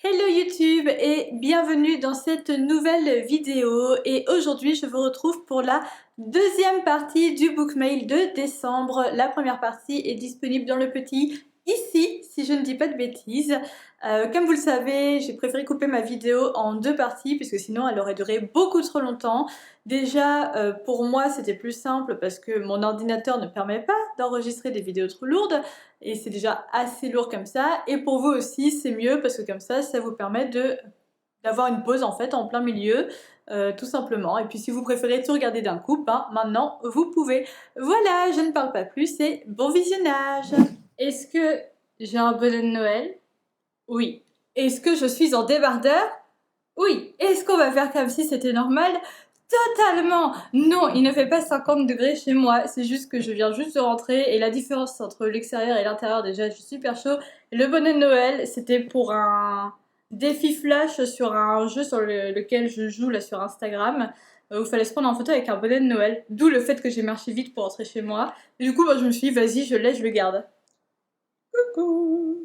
Hello YouTube et bienvenue dans cette nouvelle vidéo et aujourd'hui je vous retrouve pour la deuxième partie du book mail de décembre. La première partie est disponible dans le petit ici si je ne dis pas de bêtises. Comme vous le savez, j'ai préféré couper ma vidéo en deux parties puisque sinon elle aurait duré beaucoup trop longtemps. Déjà pour moi c'était plus simple parce que mon ordinateur ne permet pas d'enregistrer des vidéos trop lourdes. Et c'est déjà assez lourd comme ça. Et pour vous aussi, c'est mieux parce que comme ça vous permet d'avoir une pause en fait en plein milieu, tout simplement. Et puis si vous préférez tout regarder d'un coup, ben maintenant vous pouvez. Voilà, je ne parle pas plus et bon visionnage. Est-ce que j'ai un bonnet de Noël? Oui. Est-ce que je suis en débardeur? Oui. Est-ce qu'on va faire comme si c'était normal? Totalement! Non, il ne fait pas 50 degrés chez moi, c'est juste que je viens juste de rentrer et la différence entre l'extérieur et l'intérieur, déjà, je suis super chaud. Et le bonnet de Noël, c'était pour un défi flash sur un jeu sur lequel je joue là sur Instagram, où il fallait se prendre en photo avec un bonnet de Noël, d'où le fait que j'ai marché vite pour rentrer chez moi. Et du coup, moi, je me suis dit, vas-y, je l'ai, je le garde. Coucou!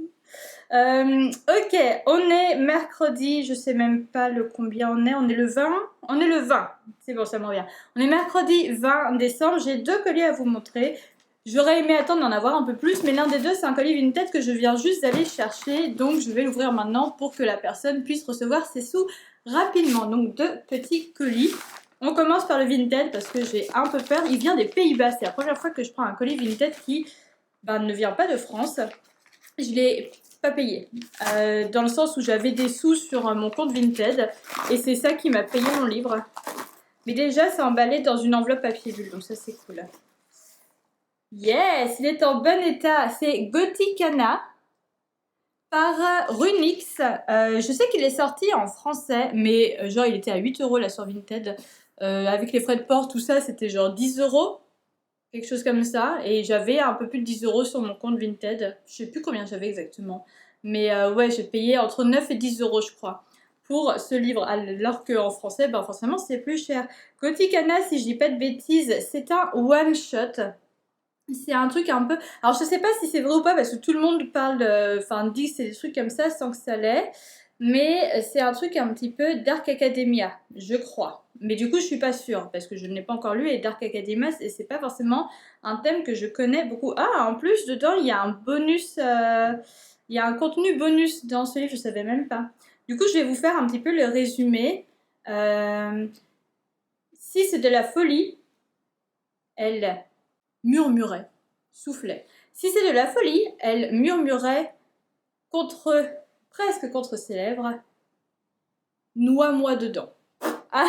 Ok, on est mercredi, je sais même pas le combien on est le 20? On est le 20, c'est bon, ça me revient. On est mercredi 20 décembre, j'ai deux colliers à vous montrer. J'aurais aimé attendre d'en avoir un peu plus, mais l'un des deux, c'est un collier Vinted que je viens juste d'aller chercher, donc je vais l'ouvrir maintenant pour que la personne puisse recevoir ses sous rapidement. Donc deux petits colis. On commence par le Vinted parce que j'ai un peu peur, il vient des Pays-Bas, c'est la première fois que je prends un colis Vinted qui ne vient pas de France. Je l'ai pas payé, dans le sens où j'avais des sous sur mon compte Vinted et c'est ça qui m'a payé mon livre. Mais déjà c'est emballé dans une enveloppe papier bulle, donc ça c'est cool. Yes, il est en bon état. C'est Gothicana par Runix. Je sais qu'il est sorti en français, mais genre il était à 8 € là sur Vinted. Avec les frais de port, tout ça, c'était genre 10 €. Quelque chose comme ça, et j'avais un peu plus de 10 € sur mon compte Vinted. Je sais plus combien j'avais exactement, mais ouais, j'ai payé entre 9 et 10 € je crois pour ce livre, alors qu'en français, ben forcément c'est plus cher. Gothicana, si je dis pas de bêtises, c'est un one shot. C'est un truc un peu... Alors je sais pas si c'est vrai ou pas parce que tout le monde parle, enfin dit que c'est des trucs comme ça sans que ça l'est. Mais c'est un truc un petit peu Dark Academia, je crois. Mais du coup je suis pas sûre parce que je ne l'ai pas encore lu et Dark Academia c'est pas forcément un thème que je connais beaucoup. Ah, en plus dedans il y a un bonus, il y a un contenu bonus dans ce livre, je savais même pas. Du coup je vais vous faire un petit peu le résumé. Si c'est de la folie, elle murmurait, soufflait. Si c'est de la folie, elle murmurait presque contre ses lèvres, noie-moi dedans. Ah,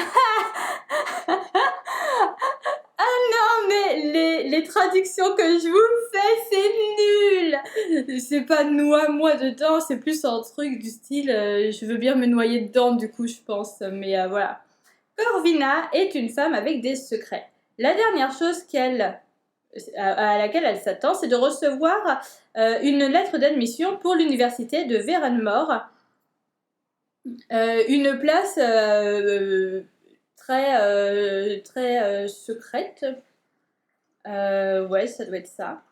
non, mais les traductions que je vous fais, c'est nul. C'est pas noie-moi dedans, c'est plus un truc du style je veux bien me noyer dedans, du coup, je pense. Mais voilà. Corvina est une femme avec des secrets. La dernière chose à laquelle elle s'attend, c'est de recevoir une lettre d'admission pour l'université de Verenmore. Une place très secrète. Ouais, ça doit être ça.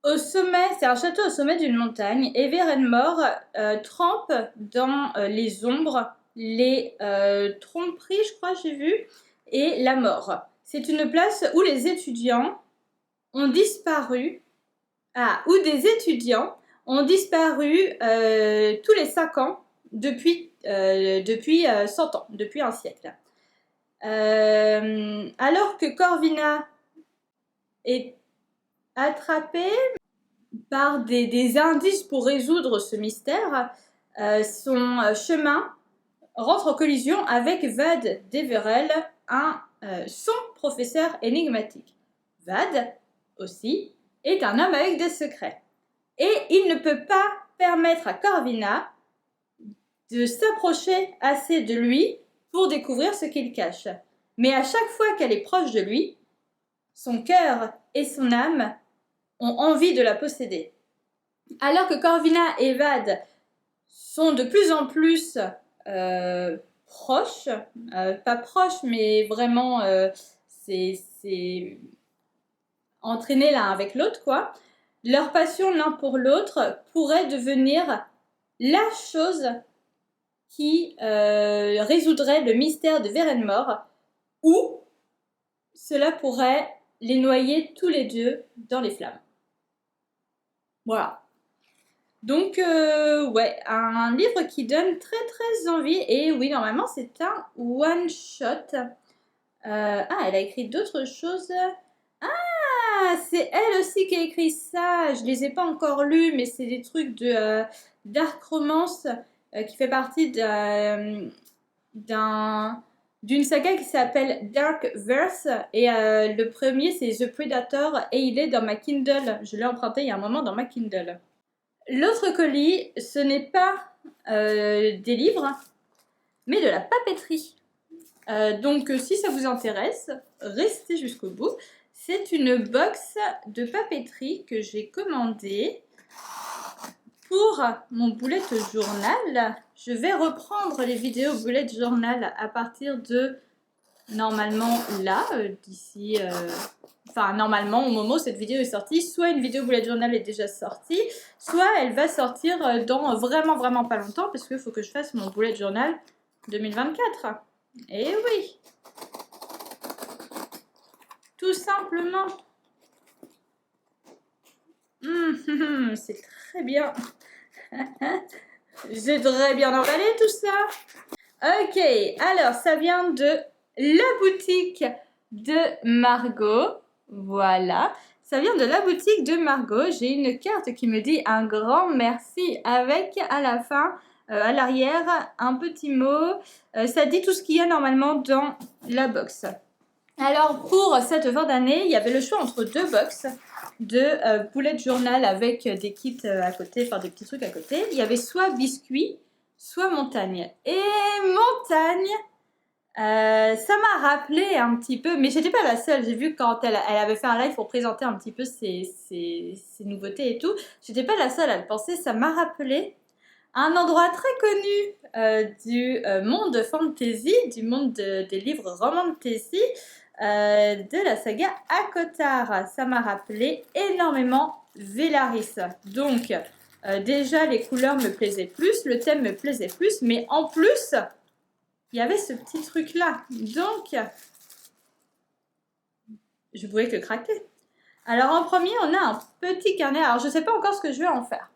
Au sommet, c'est un château au sommet d'une montagne, et Verenmore trempe dans les ombres, les tromperies, je crois, j'ai vu, et la mort. C'est une place où les étudiants ont disparu, où des étudiants ont disparu tous les 5 ans depuis 100 ans, depuis un siècle. Alors que Corvina est attrapée par des indices pour résoudre ce mystère, son chemin rentre en collision avec Vad Deverell, son professeur énigmatique. Vad, aussi, est un homme avec des secrets. Et il ne peut pas permettre à Corvina de s'approcher assez de lui pour découvrir ce qu'il cache. Mais à chaque fois qu'elle est proche de lui, son cœur et son âme ont envie de la posséder. Alors que Corvina et Vad sont de plus en plus proches, pas proches, mais vraiment c'est entraîné l'un avec l'autre, quoi. Leur passion l'un pour l'autre pourrait devenir la chose qui résoudrait le mystère de Verenmore, ou cela pourrait les noyer tous les deux dans les flammes. Voilà. Donc, ouais, un livre qui donne très très envie. Et oui, normalement, c'est un one-shot. Ah, elle a écrit d'autres choses. Ah, c'est elle aussi qui a écrit ça. Je les ai pas encore lus, mais c'est des trucs de dark romance qui fait partie d'une saga qui s'appelle Dark Verse. Et le premier, c'est The Predator, et il est dans ma Kindle. Je l'ai emprunté il y a un moment dans ma Kindle. L'autre colis, ce n'est pas des livres, mais de la papeterie. Donc, si ça vous intéresse, restez jusqu'au bout. C'est une box de papeterie que j'ai commandée pour mon bullet journal. Je vais reprendre les vidéos bullet journal à partir de, normalement, là, d'ici... Enfin, normalement, au moment où cette vidéo est sortie, soit une vidéo bullet journal est déjà sortie, soit elle va sortir dans vraiment pas longtemps, parce qu'il faut que je fasse mon bullet journal 2024. Eh oui! Tout simplement. C'est très bien. J'ai très bien emballé tout ça. Ok, alors ça vient de la boutique de Margot. Voilà, ça vient de la boutique de Margot. J'ai une carte qui me dit un grand merci avec à la fin, à l'arrière, un petit mot. Ça dit tout ce qu'il y a normalement dans la box. Alors pour cette fin d'année, il y avait le choix entre deux box de bullet journal avec des kits à côté, enfin des petits trucs à côté. Il y avait soit biscuit, soit montagne. Et montagne, ça m'a rappelé un petit peu, mais j'étais pas la seule. J'ai vu quand elle avait fait un live pour présenter un petit peu ses nouveautés et tout. J'étais pas la seule à le penser. Ça m'a rappelé un endroit très connu du monde fantasy, du monde des livres romantasy, de la saga ACOTAR. Ça m'a rappelé énormément Velaris. Donc, déjà, les couleurs me plaisaient plus, le thème me plaisait plus, mais en plus, il y avait ce petit truc-là. Donc, je pouvais que craquer. Alors, en premier, on a un petit carnet. Alors, je ne sais pas encore ce que je vais en faire.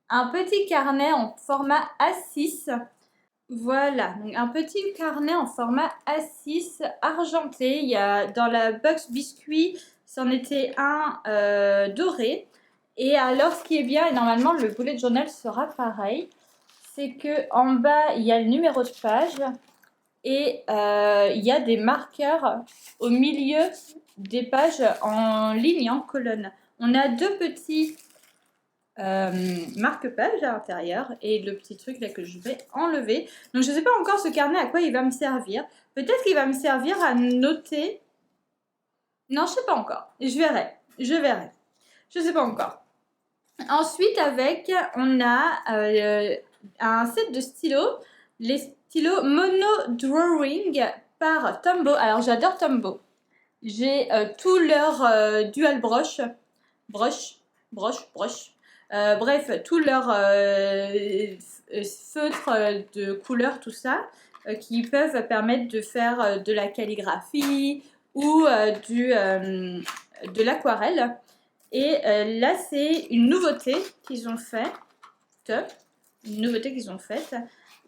Un petit carnet en format A6. Voilà, donc un petit carnet en format A6 argenté. Il y a dans la box biscuit, c'en était un doré. Et alors, ce qui est bien, et normalement le bullet journal sera pareil, c'est que en bas il y a le numéro de page et il y a des marqueurs au milieu des pages en ligne, en colonne. On a deux petits marque-page à l'intérieur et le petit truc là que je vais enlever. Donc je ne sais pas encore ce carnet à quoi il va me servir. Peut-être qu'il va me servir à noter. Non, je ne sais pas encore. Je verrai. Je ne sais pas encore. Ensuite, on a un set de stylos. Les stylos Mono Drawing par Tombow. Alors j'adore Tombow. J'ai tout leur dual brush. Bref, tous leurs feutres de couleur, tout ça, qui peuvent permettre de faire de la calligraphie ou de l'aquarelle. Et là, c'est une nouveauté qu'ils ont faite. Une nouveauté qu'ils ont faite.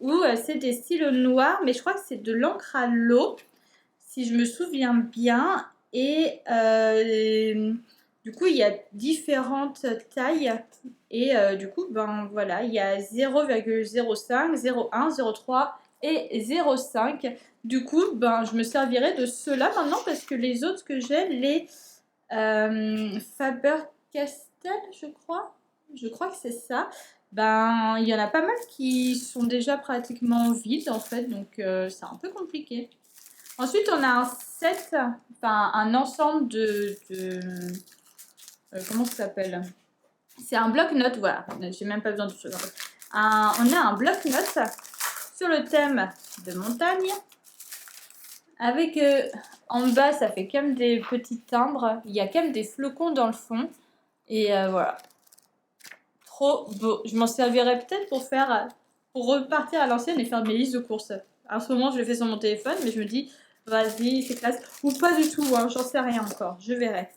Où c'est des stylos noirs, mais je crois que c'est de l'encre à l'eau, si je me souviens bien. Et du coup, il y a différentes tailles et du coup, ben voilà, il y a 0,05, 0,1, 0,3 et 0,5. Du coup, ben je me servirai de ceux-là maintenant parce que les autres que j'ai, les Faber-Castell, je crois que c'est ça. Ben, il y en a pas mal qui sont déjà pratiquement vides en fait, donc c'est un peu compliqué. Ensuite, on a un set, enfin un ensemble comment ça s'appelle? C'est un bloc-notes, voilà. J'ai même pas besoin de choses. On a un bloc-notes sur le thème de montagne. Avec en bas, ça fait comme des petits timbres. Il y a quand même des flocons dans le fond. Et voilà. Trop beau. Je m'en servirai peut-être pour faire pour repartir à l'ancienne et faire mes listes de courses. À ce moment, je le fais sur mon téléphone, mais je me dis, vas-y, c'est classe. Ou pas du tout, hein, j'en sais rien encore, je verrai.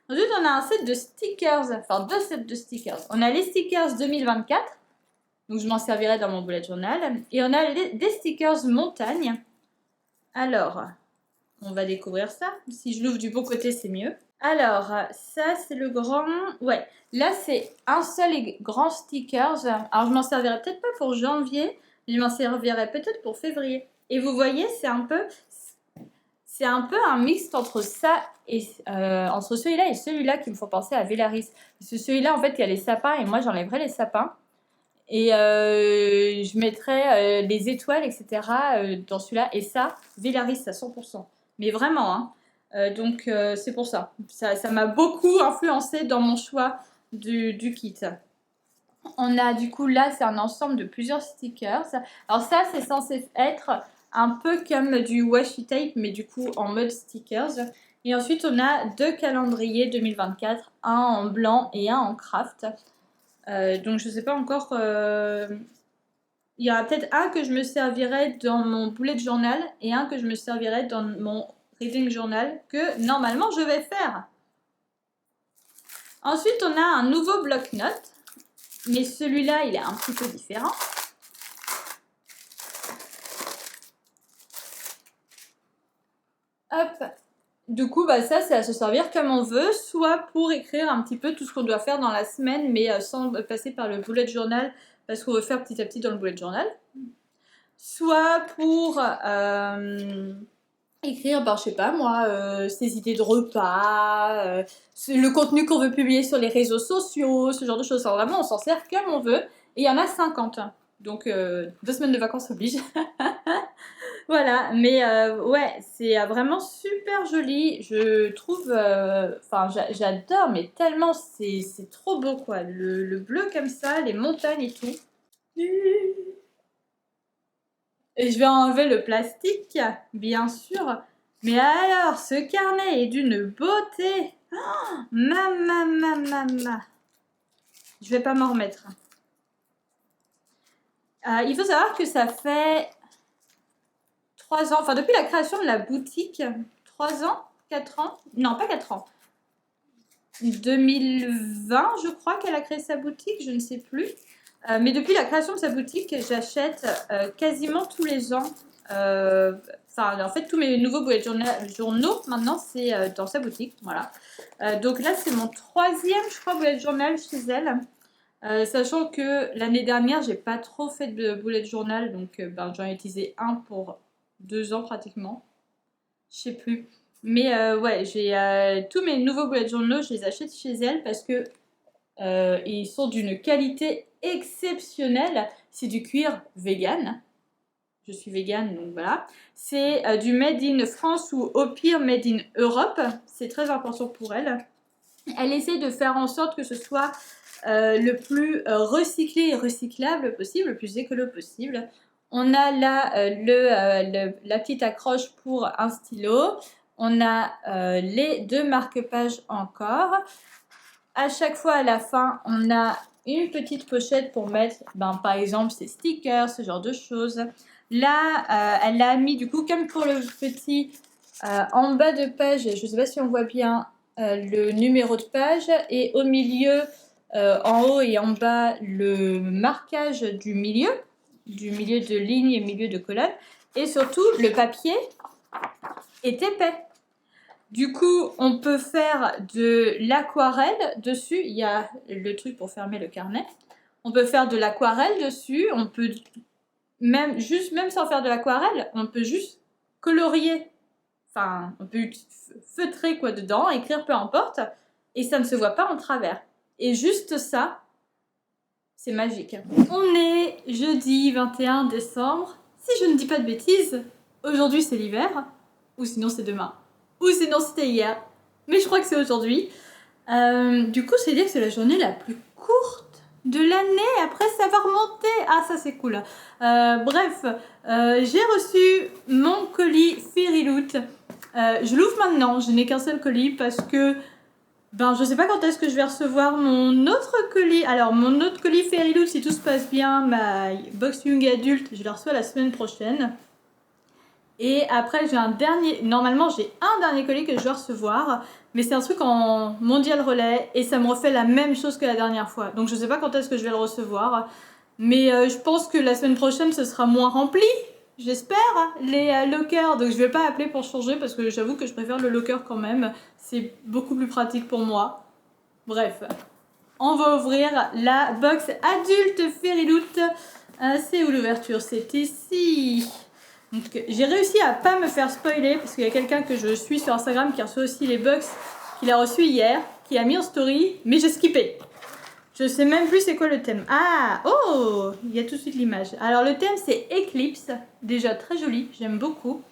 Ensuite, on a un set de stickers, enfin 2 sets de stickers. On a les stickers 2024, donc je m'en servirai dans mon bullet journal. Et on a des stickers montagne. Alors, on va découvrir ça. Si je l'ouvre du bon côté, c'est mieux. Alors, ça, c'est le grand... Ouais, là, c'est un seul et grand stickers. Alors, je m'en servirai peut-être pas pour janvier, mais je m'en servirai peut-être pour février. Et vous voyez, c'est un peu un mix entre ça et entre celui-là et celui-là qui me font penser à Vélaris. Parce que celui-là, en fait, il y a les sapins et moi, j'enlèverai les sapins. Et je mettrai les étoiles, etc. Dans celui-là. Et ça, Vélaris à 100%. Mais vraiment, hein. Donc, c'est pour ça. Ça m'a beaucoup influencé dans mon choix du kit. On a du coup, là, c'est un ensemble de plusieurs stickers. Alors ça, c'est censé être un peu comme du washi tape, mais du coup, en mode stickers. Et ensuite, on a 2 calendriers 2024, un en blanc et un en craft. Donc, je ne sais pas encore... Il y a peut-être un que je me servirai dans mon bullet journal et un que je me servirai dans mon reading journal que normalement je vais faire. Ensuite, on a un nouveau bloc-notes, mais celui-là, il est un petit peu différent. Hop. Du coup, bah, ça, c'est à se servir comme on veut, soit pour écrire un petit peu tout ce qu'on doit faire dans la semaine, mais sans passer par le bullet journal, parce qu'on veut faire petit à petit dans le bullet journal. Soit pour écrire, ben, je sais pas moi, ses idées de repas, le contenu qu'on veut publier sur les réseaux sociaux, ce genre de choses. Alors, vraiment, on s'en sert comme on veut. Et il y en a 50. Donc, 2 semaines de vacances oblige. Voilà, mais ouais, c'est vraiment super joli. Je trouve, enfin, j'adore, mais tellement, c'est trop beau, quoi. Le bleu comme ça, les montagnes et tout. Et je vais enlever le plastique, bien sûr. Mais alors, ce carnet est d'une beauté. Oh, mama. Je vais pas m'en remettre. Il faut savoir que ça fait 3 ans, enfin depuis la création de la boutique, 3 ans, 4 ans, non pas 4 ans, 2020 je crois qu'elle a créé sa boutique, je ne sais plus. Mais depuis la création de sa boutique, j'achète quasiment tous les ans. Enfin, en fait, tous mes nouveaux bullet journaux, maintenant, c'est dans sa boutique. Voilà. Donc là, c'est mon 3e, je crois, bullet journal chez elle. Sachant que l'année dernière, j'ai pas trop fait de bullet journal. Donc, ben, j'en ai utilisé un pour 2 ans pratiquement. Je sais plus. Mais ouais, j'ai tous mes nouveaux bullet journaux, je les achète chez elle parce que ils sont d'une qualité exceptionnelle. C'est du cuir vegan. Je suis vegan, donc voilà. C'est du Made in France ou au pire Made in Europe. C'est très important pour elle. Elle essaie de faire en sorte que ce soit le plus recyclé et recyclable possible, le plus écolo possible. On a là la petite accroche pour un stylo. On a les 2 marque-pages encore. À chaque fois, à la fin, on a une petite pochette pour mettre, ben, par exemple, ses stickers, ce genre de choses. Là, elle a mis, du coup, comme pour le petit, en bas de page, je ne sais pas si on voit bien le numéro de page, et au milieu, en haut et en bas, le marquage du milieu de ligne et milieu de colonne. Et surtout, le papier est épais. Du coup, on peut faire de l'aquarelle dessus. Il y a le truc pour fermer le carnet. On peut faire de l'aquarelle dessus. On peut même sans faire de l'aquarelle, on peut juste colorier. Enfin, on peut feutrer quoi dedans, écrire peu importe. Et ça ne se voit pas en travers. Et juste ça, c'est magique. On est jeudi 21 décembre. Si je ne dis pas de bêtises, aujourd'hui c'est l'hiver. Ou sinon c'est demain. Ou sinon c'était hier. Mais je crois que c'est aujourd'hui. Du coup, c'est dire que c'est la journée la plus courte de l'année. Après, ça va remonter. Ah, ça c'est cool. Bref, j'ai reçu mon colis Fairy Loot. Je l'ouvre maintenant. Je n'ai qu'un seul colis parce que Ben, je sais pas quand est-ce que je vais recevoir mon autre colis. Alors, mon autre colis Fairyloot, si tout se passe bien, ma box Young Adulte, je la reçois la semaine prochaine. Et après, j'ai un dernier... Normalement, j'ai un dernier colis que je dois recevoir. Mais c'est un truc en mondial relais. Et ça me refait la même chose que la dernière fois. Donc, je sais pas quand est-ce que je vais le recevoir. Mais je pense que la semaine prochaine, ce sera moins rempli. J'espère, les lockers. Donc, je vais pas appeler pour changer parce que j'avoue que je préfère le locker quand même. C'est beaucoup plus pratique pour moi. Bref, on va ouvrir la box adulte Fairyloot. C'est où l'ouverture? C'est ici. Donc, j'ai réussi à pas me faire spoiler parce qu'il y a quelqu'un que je suis sur Instagram qui reçoit aussi les box, qu'il a reçu hier, qui a mis en story, mais j'ai skippé. Je sais même plus c'est quoi le thème. Ah, oh, il y a tout de suite l'image. Alors le thème c'est Eclipse, déjà très joli, j'aime beaucoup.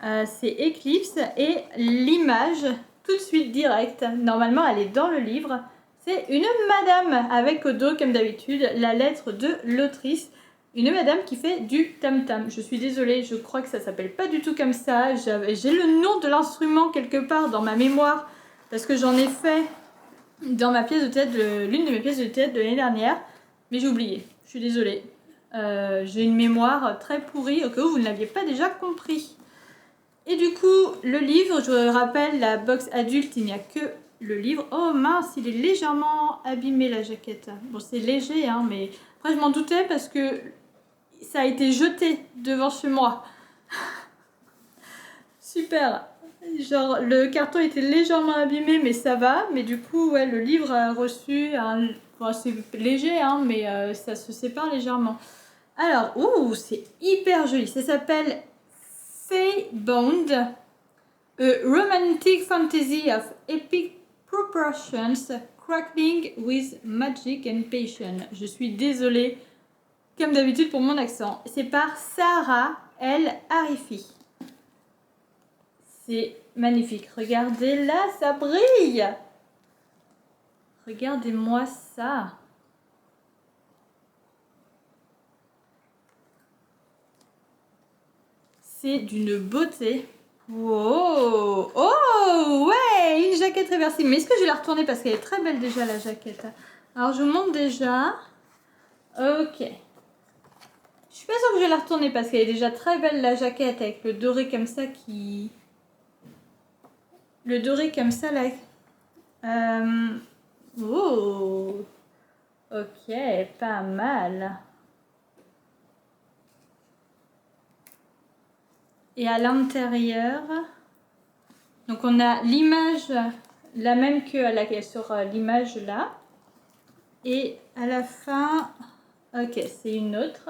C'est Eclipse et l'image tout de suite directe. Normalement elle est dans le livre. C'est une madame avec au dos comme d'habitude la lettre de l'autrice. Une madame qui fait du tam-tam. Je suis désolée, je crois que ça s'appelle pas du tout comme ça. J'ai le nom de l'instrument quelque part dans ma mémoire parce que j'en ai fait dans ma pièce de théâtre, l'une de mes pièces de théâtre de l'année dernière, mais j'ai oublié, je suis désolée. J'ai une mémoire très pourrie, au cas où vous ne l'aviez pas déjà compris. Et du coup, le livre, je vous rappelle, la box adulte, il n'y a que le livre. Oh mince, il est légèrement abîmé la jaquette. Bon, c'est léger, hein, mais après je m'en doutais parce que ça a été jeté devant chez moi. Super. Genre, le carton était légèrement abîmé, mais ça va. Mais du coup, ouais, le livre a reçu un... Bon, c'est léger, hein, mais ça se sépare légèrement. Alors, ouh, c'est hyper joli. Ça s'appelle Feybound, a romantic fantasy of epic proportions, crackling with magic and passion. Je suis désolée, comme d'habitude, pour mon accent. C'est par Sarah El Arifi. C'est magnifique. Regardez là, ça brille. Regardez-moi ça. C'est d'une beauté. Wow. Oh, ouais, une jaquette réversible. Mais est-ce que je vais la retourner parce qu'elle est très belle déjà, la jaquette. Alors, je vous montre déjà. Ok. Je suis pas sûre que je vais la retourner parce qu'elle est déjà très belle, la jaquette, avec le doré comme ça qui... Le doré comme ça, là. Oh. Ok, pas mal. Et à l'intérieur, donc on a l'image, la même que sur l'image là. Et à la fin, ok, c'est une autre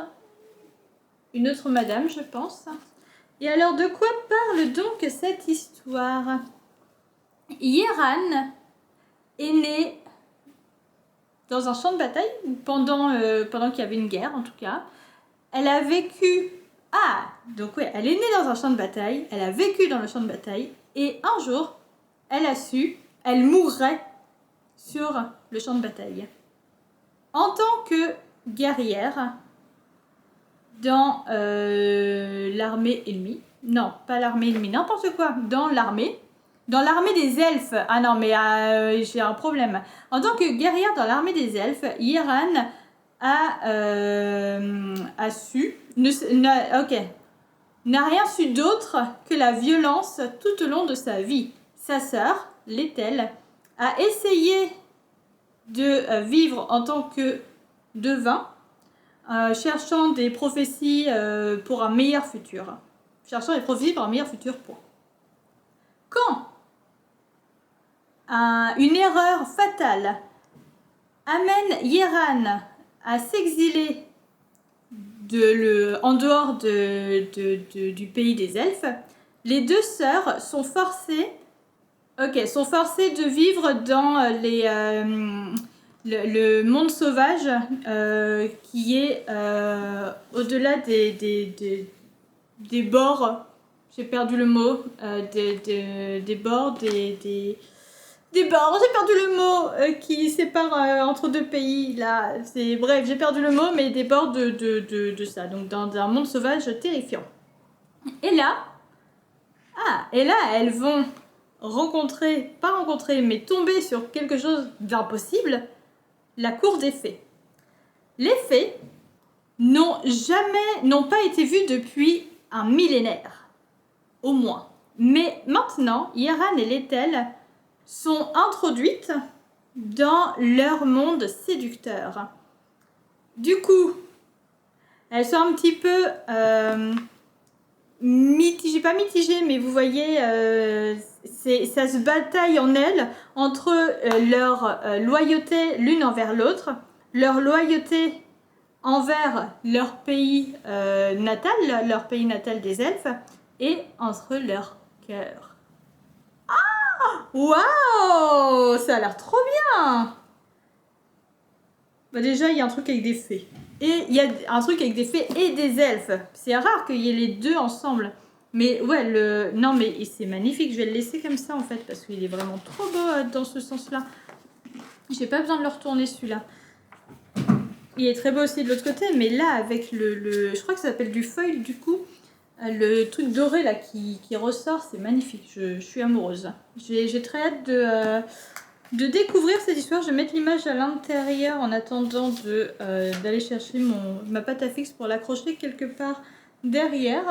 madame, je pense. Et alors, de quoi parle donc cette histoire? Yeran est née dans un champ de bataille, pendant qu'il y avait une guerre en tout cas. Elle a vécu... Ah, donc ouais, elle est née dans un champ de bataille, elle a vécu dans le champ de bataille, et un jour, elle a su, elle mourrait sur le champ de bataille. En tant que guerrière dans l'armée ennemie, non, pas l'armée ennemie, n'importe quoi, dans l'armée des elfes. Ah non, mais j'ai un problème. En tant que guerrière dans l'armée des elfes, Yeran a su, n'a rien su d'autre que la violence tout au long de sa vie. Sa sœur, Lethel, a essayé de vivre en tant que devin, cherchant des prophéties pour un meilleur futur. Cherchant des prophéties pour un meilleur futur, point. Quand une erreur fatale amène Yeran à s'exiler en dehors du pays des elfes, les deux sœurs sont forcées de vivre dans le monde sauvage qui est au-delà des bords, j'ai perdu le mot, des bords, j'ai perdu le mot qui sépare entre deux pays, là, bref, j'ai perdu le mot, mais des bords de ça, donc dans un monde sauvage terrifiant. Et là, elles vont pas rencontré, mais tombé sur quelque chose d'impossible, la cour des fées. Les fées n'ont pas été vues depuis un millénaire, au moins. Mais maintenant, Yaran et Lethel sont introduites dans leur monde séducteur. Du coup, elles sont un petit peu mitigées, pas mitigées, mais vous voyez, ça se bataille en elles entre leur loyauté l'une envers l'autre, leur loyauté envers leur pays natal des elfes, et entre leur cœur. Ah, waouh, ça a l'air trop bien. Bah déjà, il y a un truc avec des fées. Et il y a un truc avec des fées et des elfes. C'est rare qu'il y ait les deux ensemble. Mais ouais, non mais c'est magnifique. Je vais le laisser comme ça en fait parce qu'il est vraiment trop beau dans ce sens-là. J'ai pas besoin de le retourner celui-là. Il est très beau aussi de l'autre côté, mais là avec je crois que ça s'appelle du foil du coup. Le truc doré là qui ressort, c'est magnifique. Je suis amoureuse. J'ai très hâte de découvrir cette histoire. Je vais mettre l'image à l'intérieur en attendant d'aller chercher ma pâte à fixe pour l'accrocher quelque part derrière.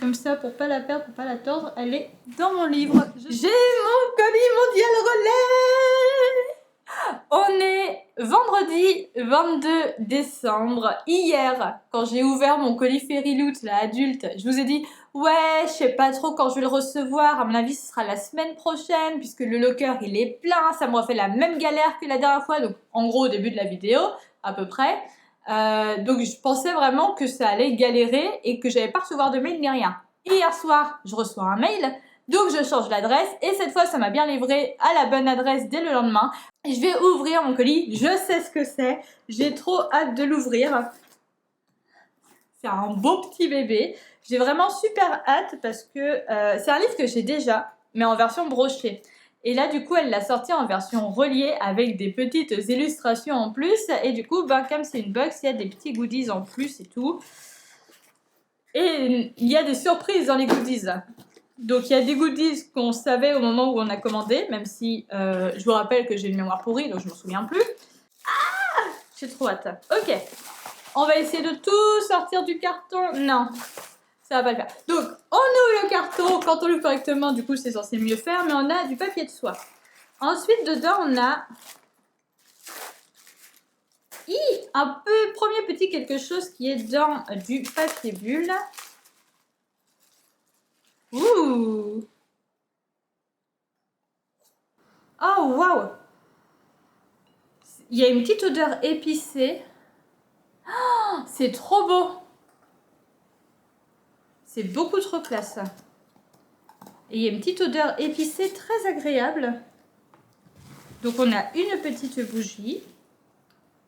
Comme ça, pour pas la perdre, pour pas la tordre, elle est dans mon livre. J'ai mon colis mondial relais. On est vendredi 22 décembre. Hier, quand j'ai ouvert mon colis Fairyloot, là, adulte, je vous ai dit ouais, je sais pas trop quand je vais le recevoir. À mon avis, ce sera la semaine prochaine, puisque le locker, il est plein. Ça m'aurait fait la même galère que la dernière fois. Donc, en gros, au début de la vidéo, à peu près. Donc, je pensais vraiment que ça allait galérer et que j'allais pas recevoir de mail ni rien. Hier soir, je reçois un mail. Donc, je change l'adresse. Et cette fois, ça m'a bien livré à la bonne adresse dès le lendemain. Je vais ouvrir mon colis. Je sais ce que c'est. J'ai trop hâte de l'ouvrir. C'est un beau petit bébé. J'ai vraiment super hâte parce que c'est un livre que j'ai déjà, mais en version brochée. Et là, du coup, elle l'a sorti en version reliée avec des petites illustrations en plus. Et du coup, comme c'est une box, il y a des petits goodies en plus et tout. Et il y a des surprises dans les goodies. Donc, il y a des goodies qu'on savait au moment où on a commandé, même si je vous rappelle que j'ai une mémoire pourrie, donc je ne me souviens plus. Ah, j'ai trop hâte. Ok. On va essayer de tout sortir du carton. Non, ça va pas le faire. Donc, on ouvre le carton. Quand on l'ouvre correctement, du coup, c'est censé mieux faire. Mais on a du papier de soie. Ensuite, dedans, on a un premier petit quelque chose qui est dans du papier bulle. Ouh! Oh, waouh! Il y a une petite odeur épicée. Oh, c'est trop beau! C'est beaucoup trop classe. Et il y a une petite odeur épicée très agréable. Donc on a une petite bougie.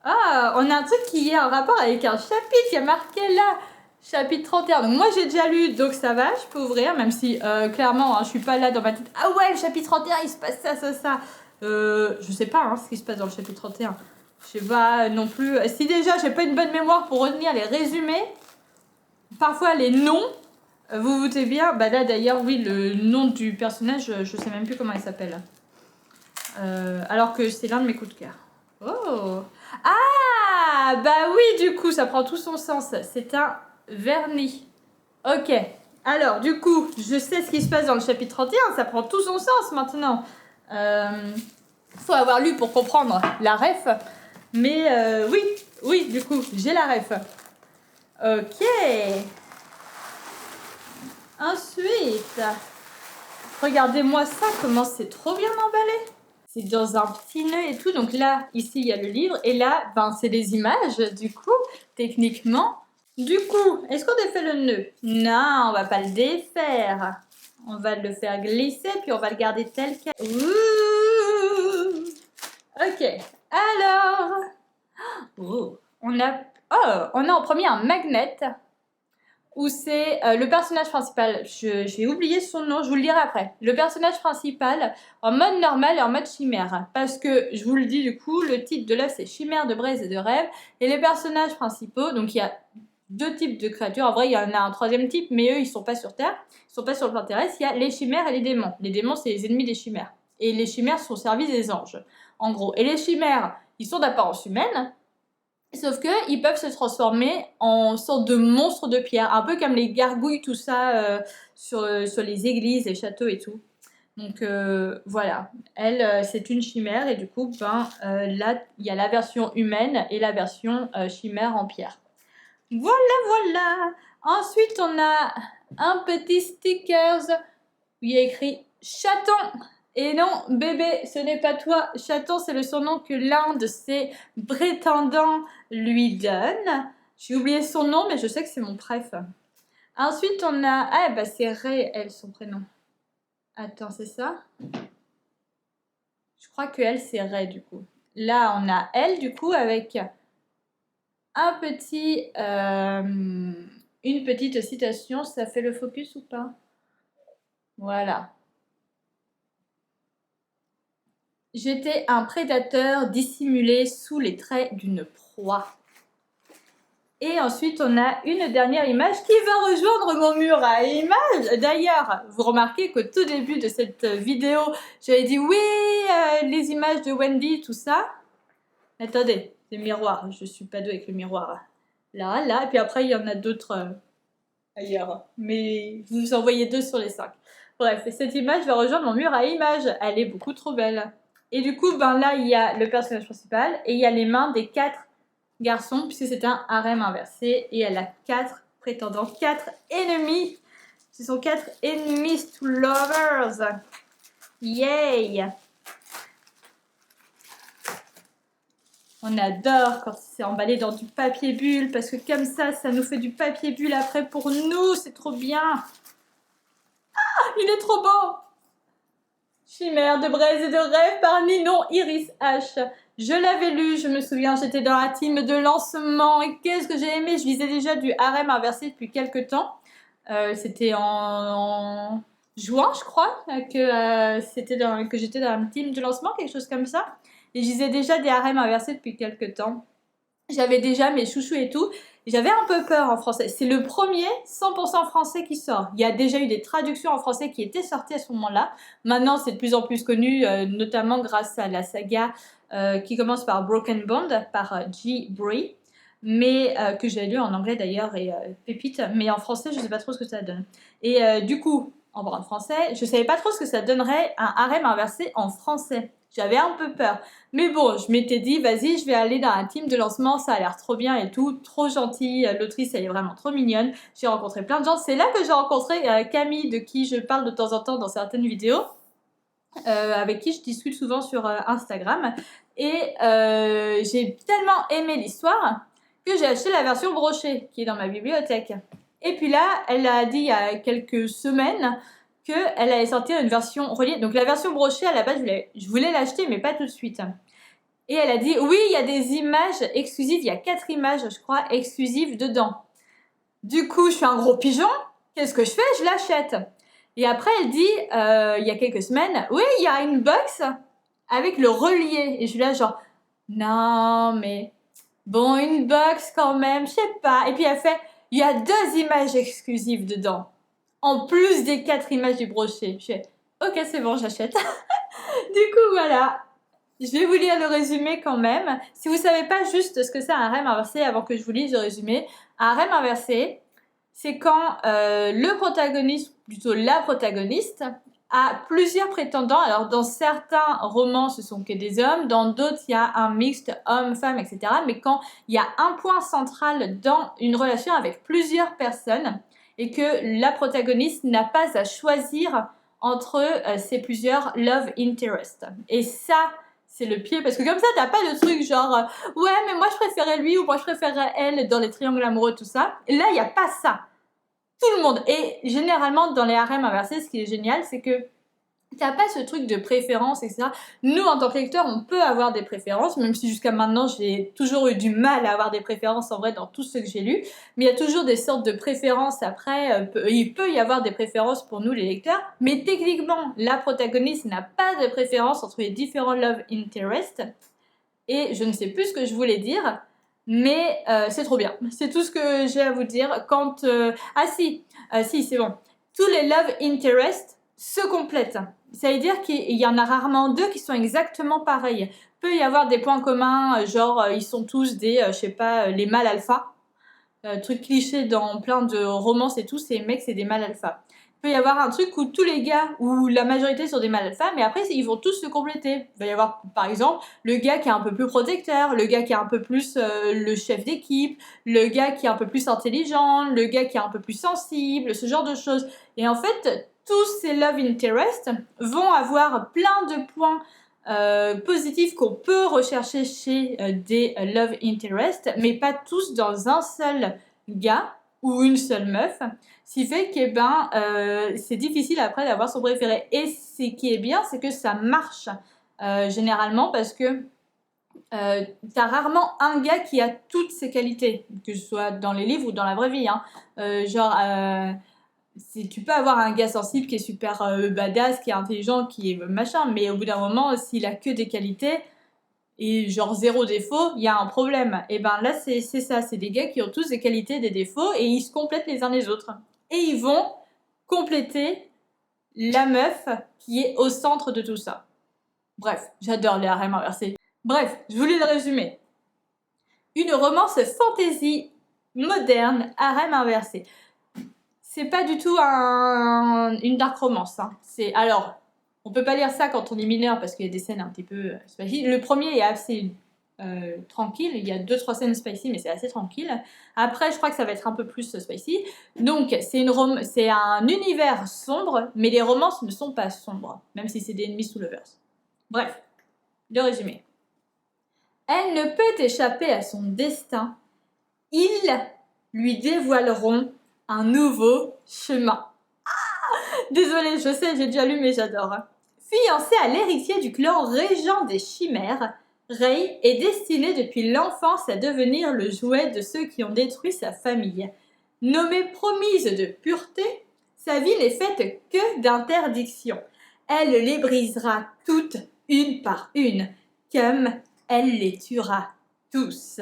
Ah, on a un truc qui est en rapport avec un chapitre. Il y a marqué là, chapitre 31. Donc moi j'ai déjà lu, donc ça va, je peux ouvrir. Même si clairement, je suis pas là dans ma tête. Ah ouais, le chapitre 31, il se passe ça, ça, ça. Je sais pas ce qui se passe dans le chapitre 31. Je sais pas non plus. Si déjà j'ai pas une bonne mémoire pour retenir les résumés, parfois les noms, vous vous doutez bien. Bah là d'ailleurs, oui, le nom du personnage, je sais même plus comment il s'appelle. Alors que c'est l'un de mes coups de cœur. Oh! Ah! Bah oui, du coup, ça prend tout son sens. C'est un vernis. Ok. Alors, du coup, je sais ce qui se passe dans le chapitre 31. Ça prend tout son sens maintenant. Faut avoir lu pour comprendre la ref. Mais oui, du coup, j'ai la ref. Ok. Ensuite, regardez-moi ça, comment c'est trop bien emballé. C'est dans un petit nœud et tout. Donc là, ici, il y a le livre. Et là, c'est des images, du coup, techniquement. Du coup, est-ce qu'on défait le nœud? Non, on va pas le défaire. On va le faire glisser, puis on va le garder tel quel. Ouh. Ok. Alors, on a en premier un magnet où c'est le personnage principal, j'ai oublié son nom, je vous le dirai après. Le personnage principal en mode normal et en mode chimère. Parce que, je vous le dis du coup, le titre de l'œuvre c'est Chimère de braise et de rêve. Et les personnages principaux, donc il y a deux types de créatures. En vrai, il y en a un troisième type, mais eux, ils sont pas sur Terre. Ils sont pas sur le plan terrestre. Il y a les chimères et les démons. Les démons, c'est les ennemis des chimères. Et les chimères sont au service des anges, en gros. Et les chimères, ils sont d'apparence humaine, sauf qu'ils peuvent se transformer en sorte de monstres de pierre, un peu comme les gargouilles, tout ça, sur les églises, les châteaux et tout. Donc voilà, elle, c'est une chimère et du coup, là, il y a la version humaine et la version chimère en pierre. Voilà, voilà. Ensuite, on a un petit stickers où il y a écrit chaton. Et non, bébé, ce n'est pas toi. Chaton, c'est le surnom que l'un de ses prétendants lui donne. J'ai oublié son nom, mais je sais que c'est mon préf. Ensuite, on a... Ah, bah c'est Ray, elle, son prénom. Attends, c'est ça? Je crois que elle, c'est Ray, du coup. Là, on a elle, du coup, avec un petit... une petite citation. Ça fait le focus ou pas? Voilà. J'étais un prédateur dissimulé sous les traits d'une proie. Et ensuite, on a une dernière image qui va rejoindre mon mur à images. D'ailleurs, vous remarquez qu'au tout début de cette vidéo, j'avais dit oui, les images de Wendy, tout ça. Attendez, les miroirs, je suis pas douée avec le miroir. Là, là, et puis après, il y en a d'autres ailleurs. Mais vous en voyez 2 sur les 5. Bref, cette image va rejoindre mon mur à images. Elle est beaucoup trop belle. Et du coup, là, il y a le personnage principal et il y a les mains des 4 garçons, puisque c'est un harem inversé. Et elle a 4 prétendants, 4 ennemis. Ce sont 4 enemies to lovers. Yay! On adore quand c'est emballé dans du papier bulle, parce que comme ça nous fait du papier bulle après pour nous. C'est trop bien. Ah, il est trop beau! Chimère de braise et de rêve par Ninon Iris H. Je l'avais lu, je me souviens, j'étais dans la team de lancement et qu'est-ce que j'ai aimé. Je lisais déjà du harem inversé depuis quelques temps. C'était en juin, je crois, que j'étais dans la team de lancement, quelque chose comme ça. Et je lisais déjà des harems inversés depuis quelques temps. J'avais déjà mes chouchous et tout. J'avais un peu peur en français. C'est le premier 100% français qui sort. Il y a déjà eu des traductions en français qui étaient sorties à ce moment-là. Maintenant, c'est de plus en plus connu, notamment grâce à la saga qui commence par Broken Bond, par G. Brie, mais que j'ai lu en anglais d'ailleurs, et pépite. Mais en français, je ne sais pas trop ce que ça donne. Et du coup, en français, je ne savais pas trop ce que ça donnerait un harem inversé en français. J'avais un peu peur. Mais bon, je m'étais dit, vas-y, je vais aller dans un team de lancement, ça a l'air trop bien et tout, trop gentil, l'autrice, elle est vraiment trop mignonne. J'ai rencontré plein de gens. C'est là que j'ai rencontré Camille, de qui je parle de temps en temps dans certaines vidéos, avec qui je discute souvent sur Instagram. Et j'ai tellement aimé l'histoire que j'ai acheté la version brochée, qui est dans ma bibliothèque. Et puis là, elle a dit il y a quelques semaines qu'elle allait sortir une version reliée. Donc la version brochée, à la base, je voulais l'acheter, mais pas tout de suite. Et elle a dit, oui, il y a des images exclusives, il y a 4 images, je crois, exclusives dedans. Du coup, je suis un gros pigeon, qu'est-ce que je fais? Je l'achète. Et après, elle dit, il y a quelques semaines, oui, il y a une box avec le relié. Et je suis là genre, non, mais bon, une box quand même, je sais pas. Et puis elle fait, il y a 2 images exclusives dedans, en plus des 4 images du brochet. Je fais, ok, c'est bon, j'achète. Du coup, voilà. Je vais vous lire le résumé quand même. Si vous ne savez pas juste ce que c'est un harem inversé, avant que je vous lise le résumé, un harem inversé, c'est quand le protagoniste, plutôt la protagoniste, a plusieurs prétendants. Alors dans certains romans, ce sont que des hommes, dans d'autres, il y a un mixte homme-femme, etc. Mais quand il y a un point central dans une relation avec plusieurs personnes et que la protagoniste n'a pas à choisir entre ces plusieurs love interests. Et ça, c'est le pied, parce que comme ça, t'as pas de truc genre ouais, mais moi je préférais lui ou moi je préférais elle dans les triangles amoureux, tout ça. Et là, il n'y a pas ça. Tout le monde. Et généralement, dans les harems inversés, ce qui est génial, c'est que t'as pas ce truc de préférence, etc. Nous, en tant que lecteurs, on peut avoir des préférences, même si jusqu'à maintenant, j'ai toujours eu du mal à avoir des préférences en vrai dans tout ce que j'ai lu. Mais il y a toujours des sortes de préférences après. Il peut y avoir des préférences pour nous, les lecteurs. Mais techniquement, la protagoniste n'a pas de préférence entre les différents love interests. Et je ne sais plus ce que je voulais dire. mais c'est trop bien. C'est tout ce que j'ai à vous dire. Quand ah si, si c'est bon. Tous les love interests se complètent. Ça veut dire qu'il y en a rarement deux qui sont exactement pareils. Peut y avoir des points communs, genre ils sont tous des, je sais pas, les mâles alpha. Truc cliché dans plein de romances et tout, ces mecs c'est des mâles alpha. Il peut y avoir un truc où tous les gars, ou la majorité sont des mâles alpha, mais après ils vont tous se compléter. Il va y avoir par exemple le gars qui est un peu plus protecteur, le gars qui est un peu plus le chef d'équipe, le gars qui est un peu plus intelligent, le gars qui est un peu plus sensible, ce genre de choses. Et en fait, tous ces love interests vont avoir plein de points positifs qu'on peut rechercher chez des love interests, mais pas tous dans un seul gars ou une seule meuf. Ce qui fait que c'est difficile après d'avoir son préféré. Et ce qui est bien, c'est que ça marche généralement parce que t'as rarement un gars qui a toutes ses qualités, que ce soit dans les livres ou dans la vraie vie. Hein. Tu peux avoir un gars sensible qui est super badass, qui est intelligent, qui est machin, mais au bout d'un moment, s'il a que des qualités et genre zéro défaut, il y a un problème. Et ben là, c'est ça, c'est des gars qui ont tous des qualités, des défauts, et ils se complètent les uns les autres. Et ils vont compléter la meuf qui est au centre de tout ça. Bref, j'adore les harems inversés. Bref, je voulais le résumer. Une romance fantasy moderne, harem inversé. C'est pas du tout une dark romance. Hein. Alors, on peut pas lire ça quand on est mineur parce qu'il y a des scènes un petit peu spicy. Le premier est assez tranquille. Il y a 2-3 scènes spicy, mais c'est assez tranquille. Après, je crois que ça va être un peu plus spicy. Donc, c'est un univers sombre, mais les romances ne sont pas sombres, même si c'est des enemies to lovers. Bref, le résumé. Elle ne peut échapper à son destin. Ils lui dévoileront un nouveau chemin. Désolée, je sais, j'ai déjà lu, mais j'adore. Fiancée à l'héritier du clan régent des chimères, Rei est destinée depuis l'enfance à devenir le jouet de ceux qui ont détruit sa famille. Nommée promise de pureté, sa vie n'est faite que d'interdictions. Elle les brisera toutes, une par une, comme elle les tuera tous.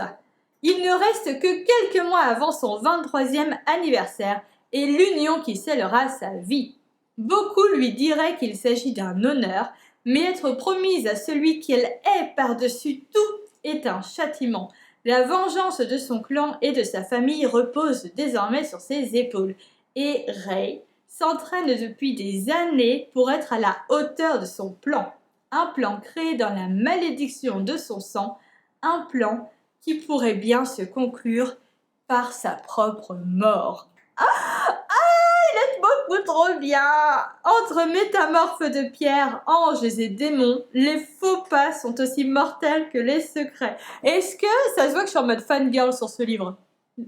Il ne reste que quelques mois avant son 23e anniversaire et l'union qui scellera sa vie. Beaucoup lui diraient qu'il s'agit d'un honneur, mais être promise à celui qu'elle est par-dessus tout est un châtiment. La vengeance de son clan et de sa famille repose désormais sur ses épaules. Et Rei s'entraîne depuis des années pour être à la hauteur de son plan. Un plan créé dans la malédiction de son sang, un plan qui pourrait bien se conclure par sa propre mort. Il est beaucoup trop bien. Entre métamorphes de pierre, anges et démons, les faux pas sont aussi mortels que les secrets. Est-ce que ça se voit que je suis en mode fangirl sur ce livre?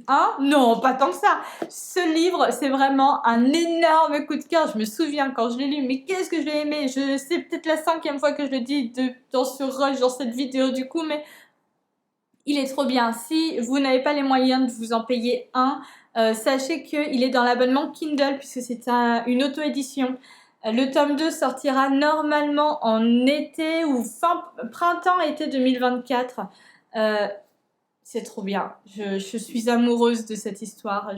Hein? Non, pas tant que ça. Ce livre, c'est vraiment un énorme coup de cœur. Je me souviens quand je l'ai lu, mais qu'est-ce que je l'ai aimé. C'est peut-être la 5e fois que je le dis sur Rush, dans cette vidéo du coup, mais il est trop bien. Si vous n'avez pas les moyens de vous en payer un, sachez qu'il est dans l'abonnement Kindle puisque c'est une auto-édition. Le tome 2 sortira normalement en été ou printemps-été 2024. C'est trop bien. Je suis amoureuse de cette histoire.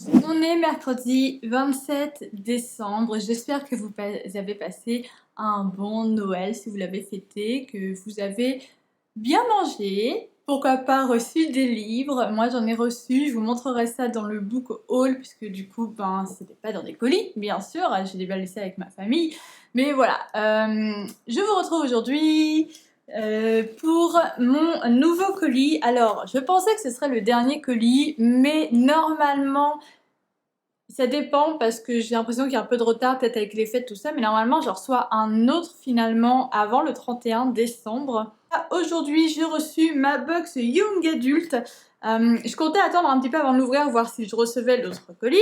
On est mercredi 27 décembre. J'espère que vous avez passé un bon Noël si vous l'avez fêté, que vous avez bien mangé, pourquoi pas reçu des livres. Moi j'en ai reçu, je vous montrerai ça dans le book haul puisque du coup c'était pas dans des colis bien sûr, je l'ai bien laissé avec ma famille, mais voilà. Je vous retrouve aujourd'hui pour mon nouveau colis. Alors je pensais que ce serait le dernier colis, mais normalement ça dépend parce que j'ai l'impression qu'il y a un peu de retard peut-être avec les fêtes tout ça, mais normalement je reçois un autre finalement avant le 31 décembre. Aujourd'hui j'ai reçu ma box Young Adult. Je comptais attendre un petit peu avant de l'ouvrir, voir si je recevais l'autre colis.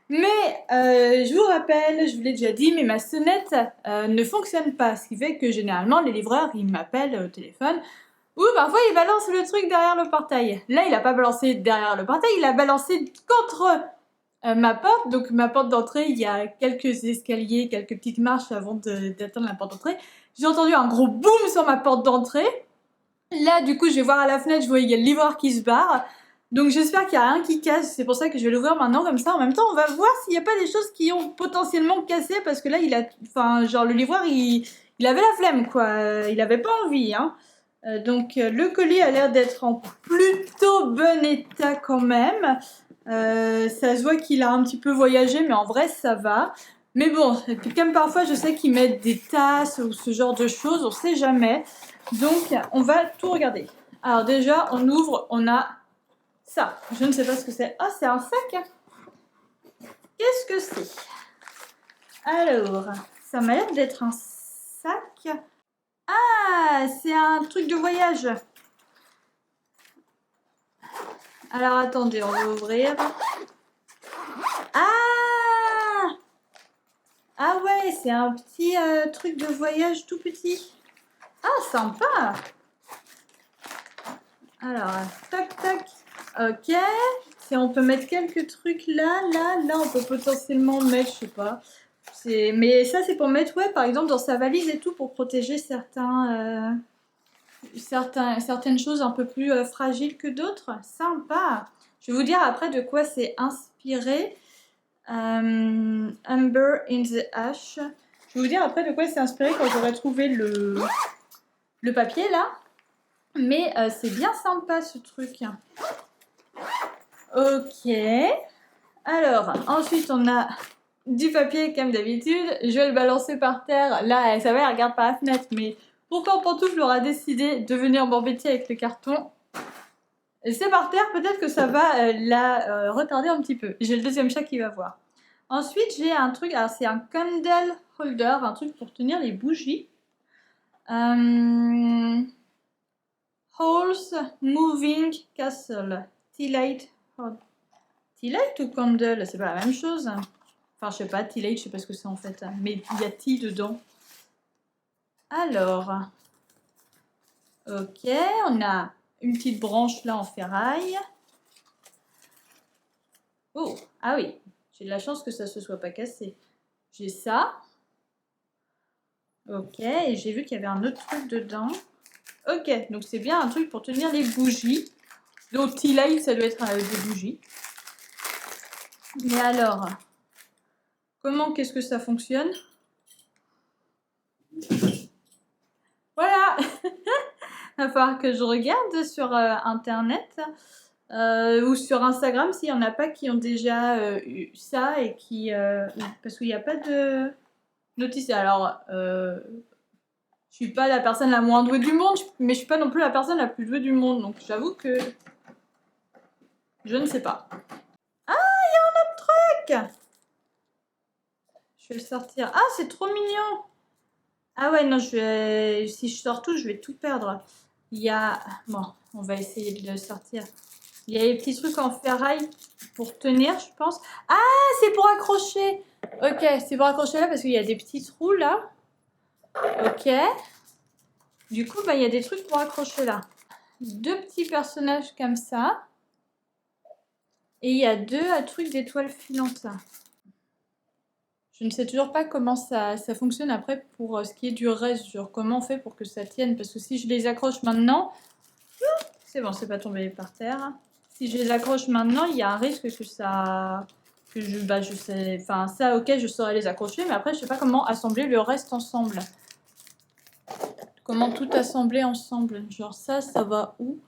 Mais je vous rappelle, je vous l'ai déjà dit, mais ma sonnette ne fonctionne pas. Ce qui fait que généralement les livreurs ils m'appellent au téléphone. Ou parfois ils balancent le truc derrière le portail. Là il n'a pas balancé derrière le portail, il a balancé contre ma porte. Donc ma porte d'entrée, il y a quelques escaliers, quelques petites marches avant d'atteindre la porte d'entrée. J'ai entendu un gros boom sur ma porte d'entrée. Là, du coup, je vais voir à la fenêtre, je vois qu'il y a le livreur qui se barre. Donc j'espère qu'il n'y a rien qui casse, c'est pour ça que je vais l'ouvrir maintenant comme ça. En même temps, on va voir s'il n'y a pas des choses qui ont potentiellement cassé parce que là, il a, enfin, genre le livreur, il avait la flemme quoi, il avait pas envie. Hein. Donc le colis a l'air d'être en plutôt bon état quand même. Ça se voit qu'il a un petit peu voyagé, mais en vrai ça va. Mais bon, et puis comme parfois je sais qu'ils mettent des tasses ou ce genre de choses, on sait jamais. Donc on va tout regarder. Alors déjà, on ouvre, on a ça. Je ne sais pas ce que c'est. Ah, c'est un sac. Qu'est-ce que c'est? Alors, ça m'a l'air d'être un sac. Ah, c'est un truc de voyage. Alors attendez, on va ouvrir. Ah! Ah ouais, c'est un petit truc de voyage tout petit. Ah, sympa! Alors, tac, tac. Ok. Si on peut mettre quelques trucs là, on peut potentiellement mettre, je sais pas. Mais ça, c'est pour mettre, ouais, par exemple, dans sa valise et tout, pour protéger certaines choses un peu plus fragiles que d'autres. Sympa! Je vais vous dire après de quoi c'est inspiré. Amber in the Ash. Je vais vous dire après de quoi c'est inspiré quand j'aurai trouvé le papier là. Mais c'est bien sympa ce truc. Ok. Alors, ensuite on a du papier comme d'habitude. Je vais le balancer par terre. Là, ça va, elle regarde par la fenêtre. Mais pourquoi Pantoufle aura décidé de venir m'embêter avec le carton? C'est par terre, peut-être que ça va la retarder un petit peu. J'ai le deuxième chat qui va voir. Ensuite, j'ai un truc, alors c'est un candle holder, un truc pour tenir les bougies. Horse Moving Castle. Tea light. Tea light ou candle? C'est pas la même chose. Enfin, je sais pas, tea light, je sais pas ce que c'est en fait. Mais il y a tea dedans. Alors. Ok, on a une petite branche là en ferraille. Oh, ah oui, j'ai de la chance que ça se soit pas cassé. J'ai ça. Ok, et j'ai vu qu'il y avait un autre truc dedans. Ok, donc c'est bien un truc pour tenir les bougies. Donc tea light, ça doit être des bougies. Mais alors, qu'est-ce que ça fonctionne? Voilà. Il va falloir que je regarde sur internet ou sur Instagram s'il n'y en a pas qui ont déjà eu ça et qui... parce qu'il n'y a pas de notice. Alors, je suis pas la personne la moins douée du monde, mais je suis pas non plus la personne la plus douée du monde. Donc j'avoue que je ne sais pas. Ah, il y a un autre truc! Je vais le sortir. Ah, c'est trop mignon! Ah ouais, non, si je sors tout, je vais tout perdre. Il y a... Bon, on va essayer de le sortir. Il y a les petits trucs en ferraille pour tenir, je pense. Ah, c'est pour accrocher! Ok, c'est pour accrocher là parce qu'il y a des petits trous là. Ok. Du coup, bah, il y a des trucs pour accrocher là. Deux petits personnages comme ça. Et il y a deux trucs d'étoiles filantes là. Je ne sais toujours pas comment ça fonctionne après pour ce qui est du reste. Genre comment on fait pour que ça tienne. Parce que si je les accroche maintenant... C'est bon, c'est pas tombé par terre. Si je les accroche maintenant, il y a un risque que ça... je sais... Enfin, ça, ok, je saurais les accrocher. Mais après, je sais pas comment assembler le reste ensemble. Comment tout assembler ensemble. Genre ça va où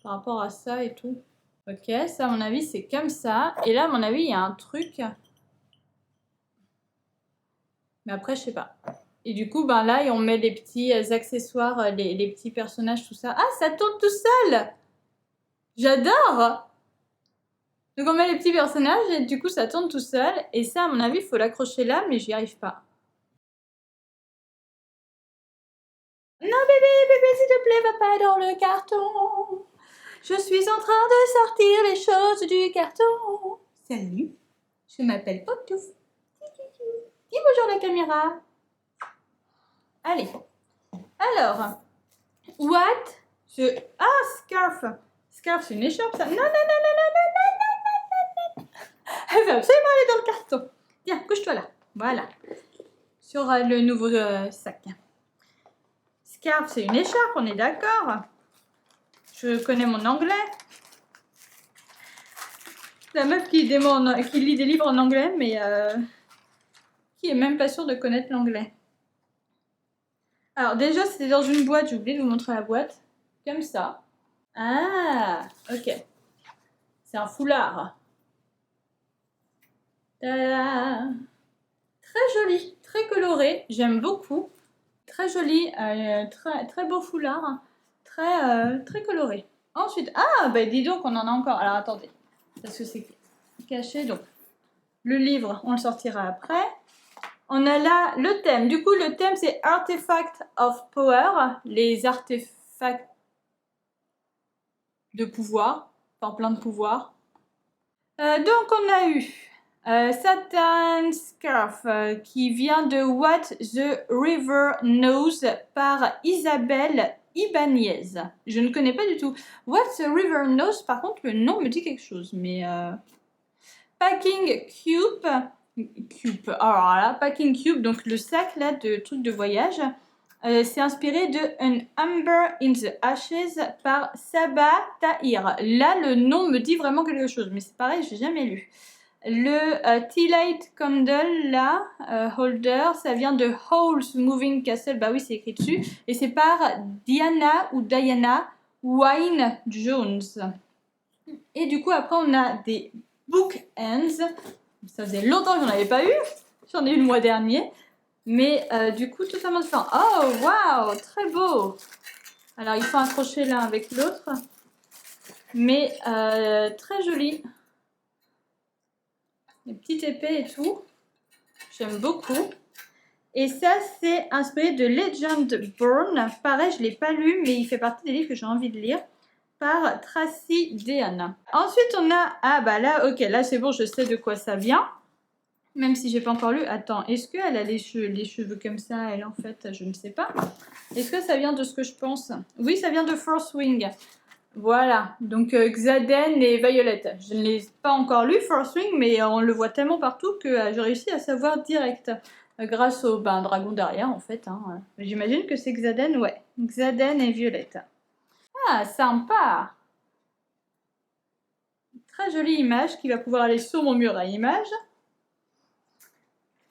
par rapport à ça et tout. Ok, ça à mon avis c'est comme ça. Et là à mon avis il y a un truc. Mais après je sais pas. Et du coup ben là on met les petits accessoires, les petits personnages, tout ça. Ah ça tourne tout seul. J'adore. Donc on met les petits personnages et du coup ça tourne tout seul. Et ça à mon avis il faut l'accrocher là mais j'y arrive pas. Non bébé s'il te plaît va pas dans le carton. Je suis en train de sortir les choses du carton. Salut, je m'appelle Pantoufle. Dis bonjour la caméra. Allez. Alors, what? Ah, scarf. Scarf, c'est une écharpe, ça. Non, non, non, non, non, non, non, non, non, non. Elle veut absolument aller dans le carton. Viens, couche-toi là. Voilà. Sur le nouveau sac. Scarf, c'est une écharpe, on est d'accord? Je connais mon anglais. La meuf qui lit des livres en anglais, mais qui est même pas sûre de connaître l'anglais. Alors déjà, c'était dans une boîte, j'ai oublié de vous montrer la boîte. Comme ça. Ah, ok. C'est un foulard. Tada! Très joli, très coloré, j'aime beaucoup. Très joli, très beau foulard, très coloré. Ensuite, ah, bah dis donc, on en a encore. Alors attendez, parce que c'est caché. Donc, le livre, on le sortira après. On a là le thème. Du coup, le thème, c'est Artifact of Power, les artefacts de pouvoir, enfin plein de pouvoir. Donc, on a eu Satan's Scarf qui vient de What the River Knows par Isabelle Ibanez. Je ne connais pas du tout. What the River Knows, par contre, le nom me dit quelque chose. Mais Packing Cube. Alors là, Packing Cube, donc le sac là de trucs de voyage. C'est inspiré de An Amber in the Ashes par Saba Tahir. Là, le nom me dit vraiment quelque chose, mais c'est pareil, j'ai jamais lu. Le Tea Light Candle, là, holder, ça vient de Howl's Moving Castle, bah oui, c'est écrit dessus, et c'est par Diana ou Diana Wynne Jones. Et du coup, après, on a des bookends. Ça faisait longtemps que j'en avais pas eu. J'en ai eu le mois dernier. Mais du coup, totalement différent. Oh, waouh, très beau. Alors, ils sont accrochés l'un avec l'autre. Mais très joli. Les petites épées et tout. J'aime beaucoup. Et ça, c'est inspiré de Legend Born. Pareil, je ne l'ai pas lu, mais il fait partie des livres que j'ai envie de lire. Par Tracy Dehan. Ensuite, on a... Ah, bah là, ok, là, c'est bon, je sais de quoi ça vient. Même si j'ai pas encore lu. Attends, est-ce qu'elle a les cheveux comme ça, elle, en fait? Je ne sais pas. Est-ce que ça vient de ce que je pense? Oui, ça vient de First Wing. Voilà, donc Xaden et Violet. Je ne l'ai pas encore lu, First Wing, mais on le voit tellement partout que j'ai réussi à savoir direct. Grâce au dragon derrière, en fait. Hein. J'imagine que c'est Xaden, ouais. Xaden et Violet. Ah, sympa! Très jolie image qui va pouvoir aller sur mon mur à images.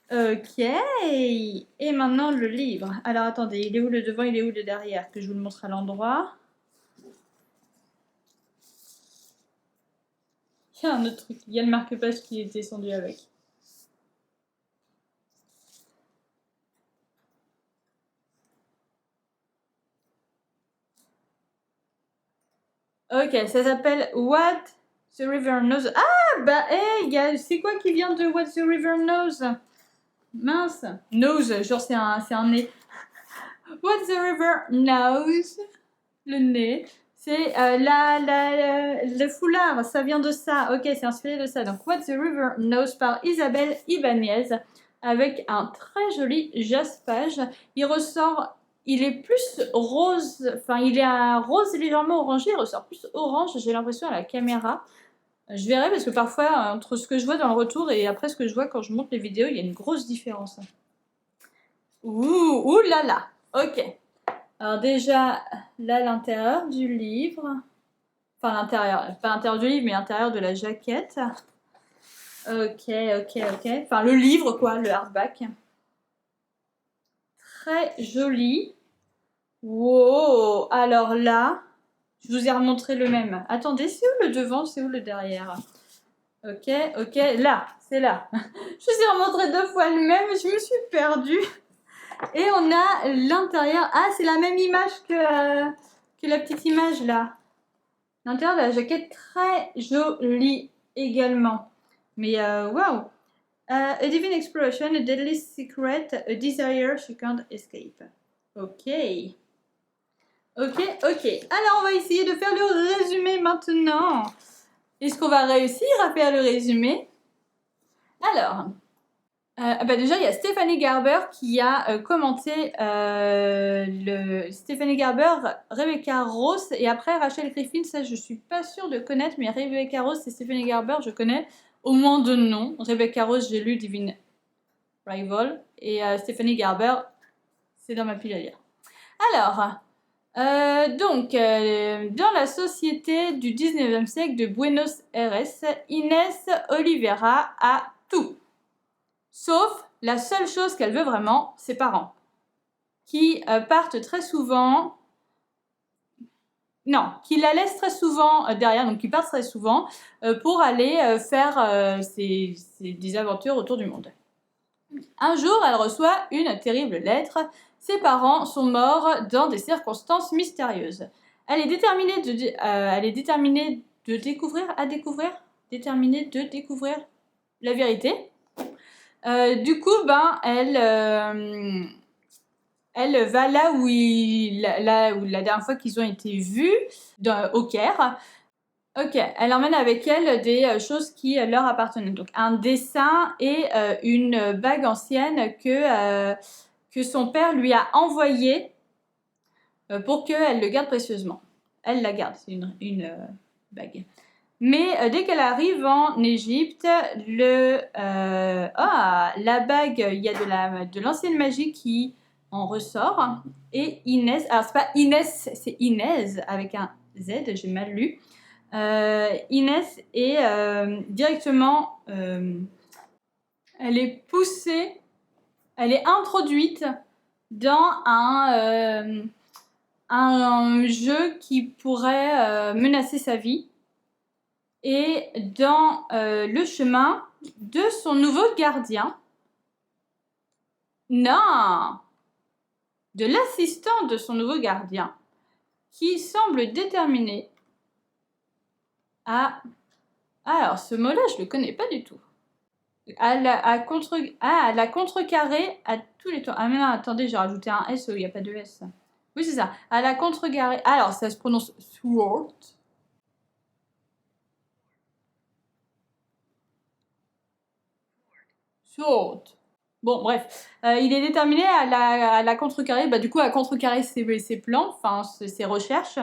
Ok, et maintenant le livre. Alors attendez, il est où le devant, il est où le derrière? Que je vous le montre à l'endroit. Il y a un autre truc, il y a le marque-page qui est descendu avec. Ok, ça s'appelle What the River Knows. Ah, bah, hey, c'est quoi qui vient de What the River Knows? Mince. Nose, genre c'est un nez. What the River Knows. Le nez. C'est le foulard, ça vient de ça. Ok, c'est inspiré de ça. Donc, What the River Knows par Isabelle Ibanez. Avec un très joli jaspage. Il ressort... Il est plus rose, enfin il est un rose légèrement orangé, il ressort plus orange, j'ai l'impression à la caméra. Je verrai parce que parfois, entre ce que je vois dans le retour et après ce que je vois quand je monte les vidéos, il y a une grosse différence. Ouh là là, ok. Alors déjà, là l'intérieur du livre, enfin l'intérieur, pas l'intérieur du livre mais l'intérieur de la jaquette. Ok. Enfin le livre quoi, le hardback. Très joli. Wow, alors là, je vous ai remontré le même. Attendez, c'est où le devant, c'est où le derrière? Ok, là, c'est là. Je vous ai remontré 2 fois le même, je me suis perdue. Et on a l'intérieur. Ah, c'est la même image que la petite image là. L'intérieur de la jaquette, très joli également. Mais waouh! A divine exploration, a deadly secret, a desire she can't escape. Ok. Alors, on va essayer de faire le résumé maintenant. Est-ce qu'on va réussir à faire le résumé? Alors, déjà, il y a Stéphanie Garber qui a commenté Stéphanie Garber, Rebecca Ross et après Rachel Griffin. Ça, je suis pas sûre de connaître, mais Rebecca Ross et Stéphanie Garber, je connais au moins 2 noms. Rebecca Ross, j'ai lu Divine Rival et Stéphanie Garber, c'est dans ma pile à lire. Alors, Dans la société du 19e siècle de Buenos Aires, Inès Oliveira a tout. Sauf la seule chose qu'elle veut vraiment, ses parents. Qui partent très souvent... Non, qui la laissent très souvent derrière, donc qui partent très souvent pour aller faire des aventures autour du monde. Un jour, elle reçoit une terrible lettre. Ses parents sont morts dans des circonstances mystérieuses. Elle est déterminée de découvrir la vérité. Du coup, elle va là où la dernière fois qu'ils ont été vus, au Caire. Ok, elle emmène avec elle des choses qui leur appartenaient. Donc un dessin et une bague ancienne que son père lui a envoyée pour qu'elle le garde précieusement. Elle la garde, c'est une bague. Mais dès qu'elle arrive en Égypte, la bague, il y a de l'ancienne magie qui en ressort. Et Inès, alors c'est pas Inès, c'est Inès avec un Z, j'ai mal lu. Inès est directement, elle est poussée, elle est introduite dans un jeu qui pourrait menacer sa vie et dans le chemin de son nouveau gardien. Non, de l'assistant de son nouveau gardien qui semble déterminé à... Alors, ce mot-là, je ne le connais pas du tout. À la contrecarrer à tous les temps. Ah mais non, attendez, j'ai rajouté un S, il n'y a pas de S. Oui, c'est ça. À la contrecarrer... Alors, ça se prononce thwart. Thwart. Bon, bref. Il est déterminé à la contrecarrer, du coup, à contrecarrer ses plans, enfin, ses recherches,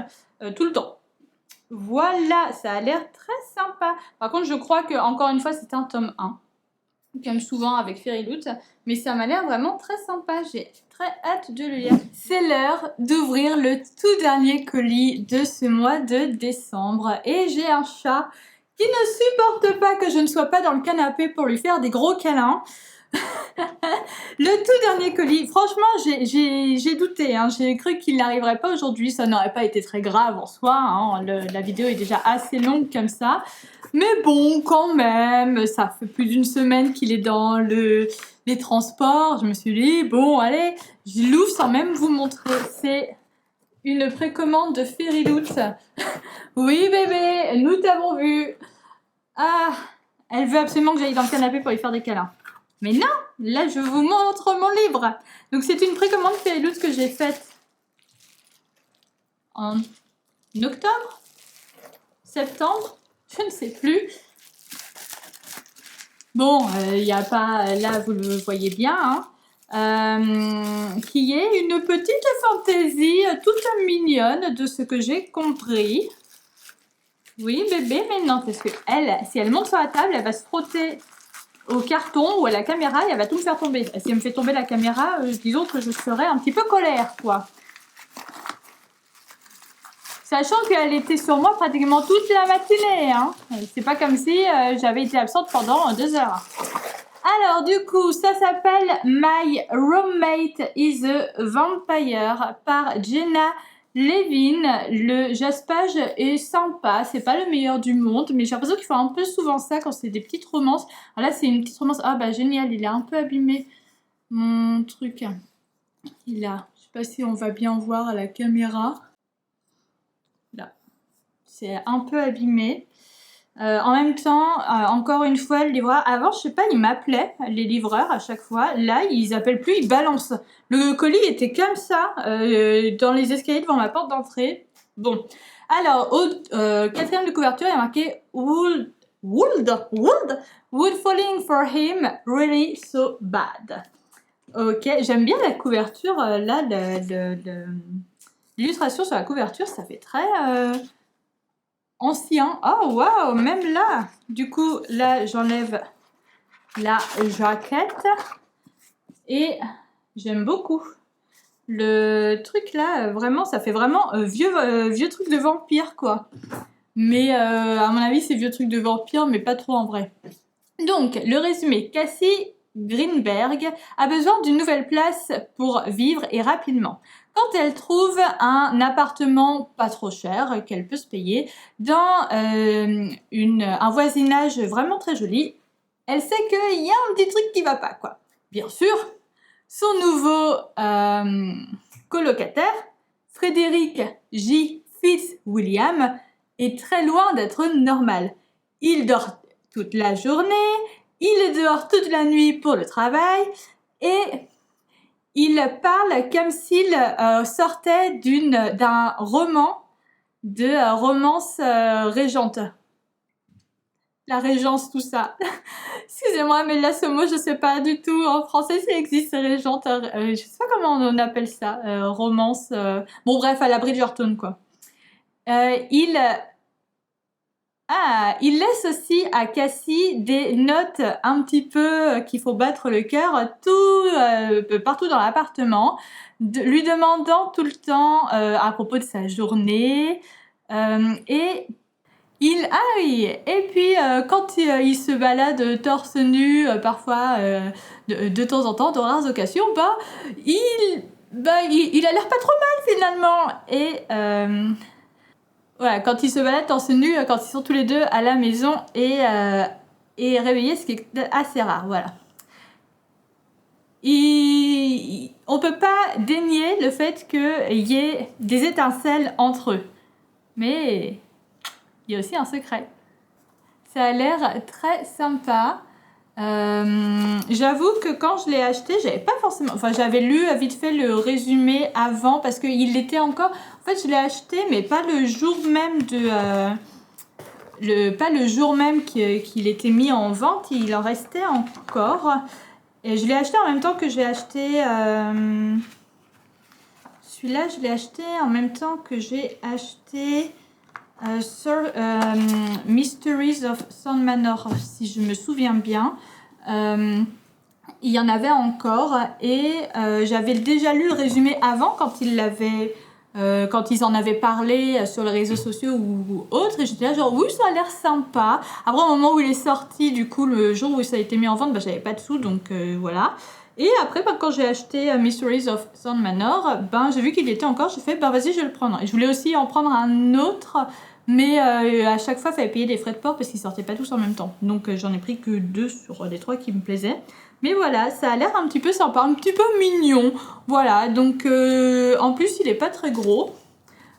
tout le temps. Voilà, ça a l'air très sympa. Par contre, je crois que, encore une fois, c'est un tome 1. Comme souvent avec Fairyloot, mais ça m'a l'air vraiment très sympa. J'ai très hâte de le lire. C'est l'heure d'ouvrir le tout dernier colis de ce mois de décembre. Et j'ai un chat qui ne supporte pas que je ne sois pas dans le canapé pour lui faire des gros câlins. Le tout dernier colis, franchement, j'ai douté, hein. J'ai cru qu'il n'arriverait pas aujourd'hui, ça n'aurait pas été très grave en soi, hein. La vidéo est déjà assez longue comme ça, mais bon, quand même, ça fait plus d'une semaine qu'il est dans les transports, je me suis dit, bon, allez, je l'ouvre sans même vous montrer, c'est une précommande de Fairyloot. Oui bébé, nous t'avons vu. Ah, elle veut absolument que j'aille dans le canapé pour lui faire des câlins. Mais non, là je vous montre mon livre. Donc c'est une précommande Fairyloot que j'ai faite en octobre, septembre, je ne sais plus. Bon, il n'y a pas, là vous le voyez bien, hein, qui est une petite fantaisie toute mignonne de ce que j'ai compris. Oui bébé, mais non, parce que elle, si elle monte sur la table, elle va se frotter au carton ou à la caméra et elle va tout me faire tomber. Et si elle me fait tomber la caméra, disons que je serais un petit peu colère, quoi. Sachant qu'elle était sur moi pratiquement toute la matinée, hein. C'est pas comme si j'avais été absente pendant 2 heures. Alors, du coup, ça s'appelle My Roommate is a Vampire par Jenna Levin. Le jaspage est sympa, c'est pas le meilleur du monde, mais j'ai l'impression qu'il faut un peu souvent ça quand c'est des petites romances. Alors là, c'est une petite romance. Ah bah génial, il est un peu abîmé, mon truc. Il a, je sais pas si on va bien voir à la caméra. Là, c'est un peu abîmé. En même temps, encore une fois, le livreur, avant, je sais pas, ils m'appelaient, les livreurs, à chaque fois. Là, ils appellent plus, ils balancent. Le colis était comme ça, dans les escaliers devant ma porte d'entrée. Bon. Alors, au 4e de couverture, il y a marqué Would falling for him really so bad. Ok, j'aime bien la couverture, là, l'illustration sur la couverture, ça fait très... ancien. Oh waouh, même là. Du coup, là, j'enlève la jaquette et j'aime beaucoup. Le truc là, vraiment, ça fait vraiment vieux truc de vampire, quoi. Mais à mon avis, c'est vieux truc de vampire, mais pas trop en vrai. Donc, le résumé. Cassie Greenberg a besoin d'une nouvelle place pour vivre et rapidement. Quand elle trouve un appartement pas trop cher qu'elle peut se payer dans un voisinage vraiment très joli, elle sait qu'il y a un petit truc qui va pas, quoi. Bien sûr, son nouveau colocataire, Frédéric J. Fitzwilliam, est très loin d'être normal. Il dort toute la journée, il est dehors toute la nuit pour le travail et il parle comme s'il sortait d'un roman de romance régente. La régence, tout ça. Excusez-moi, mais là, ce mot, je sais pas du tout. En français, ça existe, régente. Je sais pas comment on appelle ça. Romance. Bon, bref, à la Bridgerton, quoi. Il laisse aussi à Cassie des notes un petit peu qu'il faut battre le cœur partout dans l'appartement, lui demandant tout le temps à propos de sa journée. Et puis quand il se balade torse nu, parfois de temps en temps, de rares occasions, il a l'air pas trop mal finalement. Et voilà, quand ils se baladent torse nu, quand ils sont tous les deux à la maison et réveillés, ce qui est assez rare, voilà. On peut pas dénier le fait qu'il y ait des étincelles entre eux. Mais il y a aussi un secret. Ça a l'air très sympa. J'avoue que quand je l'ai acheté, j'avais pas forcément... Enfin, j'avais lu vite fait le résumé avant parce qu'il était encore... En fait, je l'ai acheté, mais pas le jour même pas le jour même qu'il était mis en vente. Il en restait encore. Et je l'ai acheté en même temps que j'ai acheté... Celui-là, je l'ai acheté en même temps que j'ai acheté... Mysteries of Sand Manor, si je me souviens bien. Il y en avait encore et j'avais déjà lu le résumé avant quand ils en avaient parlé sur les réseaux sociaux ou autres, et j'étais là genre oui, ça a l'air sympa. Après, au moment où il est sorti, du coup le jour où ça a été mis en vente, j'avais pas de sous, donc voilà. Et après, quand j'ai acheté Mysteries of Sand Manor, j'ai vu qu'il était encore, j'ai fait vas-y, je vais le prendre. Et je voulais aussi en prendre un autre, mais à chaque fois, il fallait payer des frais de port parce qu'ils sortaient pas tous en même temps. Donc j'en ai pris que 2 sur les 3 qui me plaisaient. Mais voilà, ça a l'air un petit peu sympa, un petit peu mignon. Voilà, donc en plus, il est pas très gros.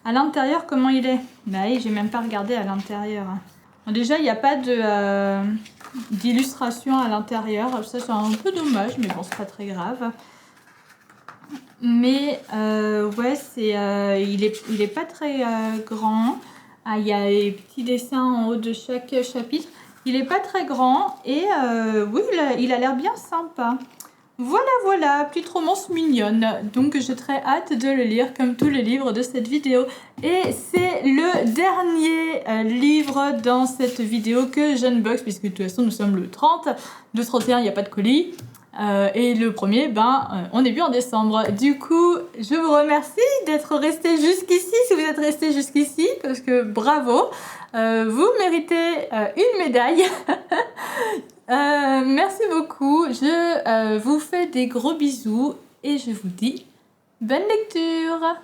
À l'intérieur, comment il est? Oui, j'ai même pas regardé à l'intérieur. Déjà, il n'y a pas d'illustration à l'intérieur. Ça, c'est un peu dommage, mais bon, c'est pas très grave. Mais ouais, il est pas très grand. Il y a des petits dessins en haut de chaque chapitre. Il est pas très grand et oui, il a l'air bien sympa. Voilà, petite romance mignonne. Donc j'ai très hâte de le lire comme tous les livres de cette vidéo. Et c'est le dernier livre dans cette vidéo que j'unbox, puisque de toute façon nous sommes le 30. Le 31, il n'y a pas de colis. Et le premier, on est bien en décembre. Du coup, je vous remercie d'être resté jusqu'ici, si vous êtes resté jusqu'ici, parce que bravo, vous méritez une médaille. Merci beaucoup, je vous fais des gros bisous et je vous dis bonne lecture.